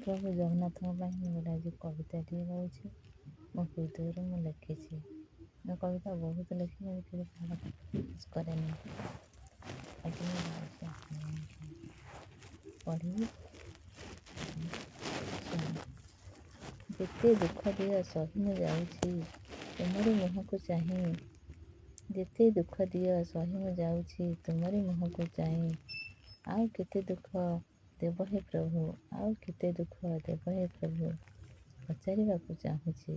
ପ୍ରଭୁ ଜଗନ୍ନାଥଙ୍କ ପାଇଁ ମୁଁ ଗୋଟେ ଆଜି କବିତାଟିଏ ଗାଉଛି। ମୋ ହୃଦୟରୁ ମୁଁ ଲେଖିଛି। ମୋ କବିତା ବହୁତ ଲେଖି ମୁଁ କେବେ କାହାର ପ୍ରକାଶ କରେନି। ଆଜି ମୁଁ ଗାଉଛି ଆପଣଙ୍କ ପଢ଼ିବି। ଯେତେ ଦୁଃଖ ଦିଅ ସହି ମୁଁ ଯାଉଛି ତୁମରି ମୁହଁକୁ ଚାହିଁ। ଯେତେ ଦୁଃଖ ଦିଅ ସହି ମୁଁ ଯାଉଛି ତୁମରି ମୁହଁକୁ ଚାହିଁ। ଆଉ କେତେ ଦୁଃଖ ଦେବ ହେ ପ୍ରଭୁ, ଆଉ କେତେ ଦୁଃଖ ଦେବ ହେ ପ୍ରଭୁ, ପଚାରିବାକୁ ଚାହୁଁଛି।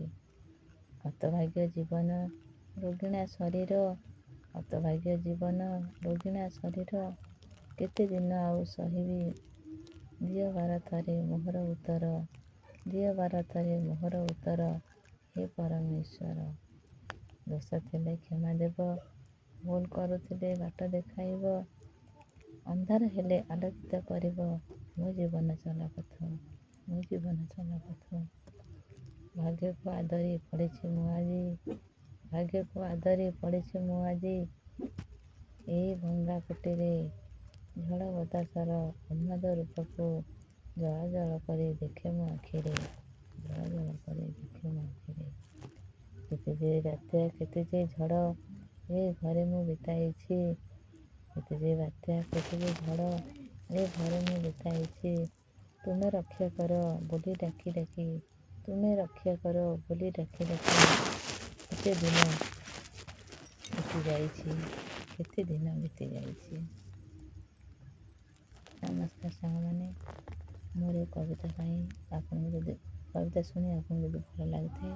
ହତଭାଗ୍ୟ ଜୀବନ ରୋଗିଣା ଶରୀର, ହତଭାଗ୍ୟ ଜୀବନ ରୋଗିଣା ଶରୀର, କେତେ ଦିନ ଆଉ ସହିବି। ଦିଅ ବାର ଥରେ ମୋହର ଉତ୍ତର, ଦିଅ ବାର ଥରେ ମୋହର ଉତ୍ତର, ହେ ପରମେଶ୍ୱର। ଦୋଷ ଥିଲେ କ୍ଷମା ଦେବ, ଭୁଲ କରୁଥିଲେ ବାଟ ଦେଖାଇବ, ଅନ୍ଧାର ହେଲେ ଆଲୋକିତ କରିବ ମୋ ଜୀବନ ଚଲାପଥ, ମୋ ଜୀବନ ଚଲାପଥ। ଭାଗ୍ୟକୁ ଆଦରି ପଡ଼ିଛି ମୁଁ ଆଜି, ଭାଗ୍ୟକୁ ଆଦରି ପଡ଼ିଛି ମୁଁ ଆଜି, ଏଇ ଭଙ୍ଗା କୋଟିରେ ଝଡ଼ ବତାସର ଉନ୍ମାଦ ରୂପକୁ ଜଳ ଜଳ କରି ଦେଖେ ମୋ ଆଖିରେ, ଜଳ ଜଳ କରି ଦେଖେ ମୋ ଆଖିରେ। କେତେ ଯେ ବାତ୍ୟା କେତେ ଯେ ଝଡ଼ ଏ ଘରେ ମୁଁ ବିତାଇଛି, କେତେ ଯେ ବାତ୍ୟା କେତେ ଯେ ଝଡ଼ ଏ ଘରେ ମୁଁ ବିତାଇଛି। ତୁମେ ରକ୍ଷା କର ବୋଲି ଡାକି ଡାକି, ତୁମେ ରକ୍ଷା କର ବୋଲି ଡାକି ଡାକି, କେତେ ଦିନ ବିତି ଯାଇଛି, କେତେ ଦିନ ବିତି ଯାଇଛି। ନମସ୍କାର ସାଙ୍ଗମାନେ, ମୋର ଏ କବିତା ପାଇଁ ଆପଣଙ୍କୁ ଯଦି କବିତା ଶୁଣି ଆପଣଙ୍କୁ ଯଦି ଭଲ ଲାଗୁଥାଏ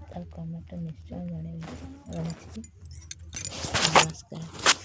ତାକୁ କମେଣ୍ଟ ନିଶ୍ଚୟ ଜଣାଇବେ। ରହୁଛି, ନମସ୍କାର।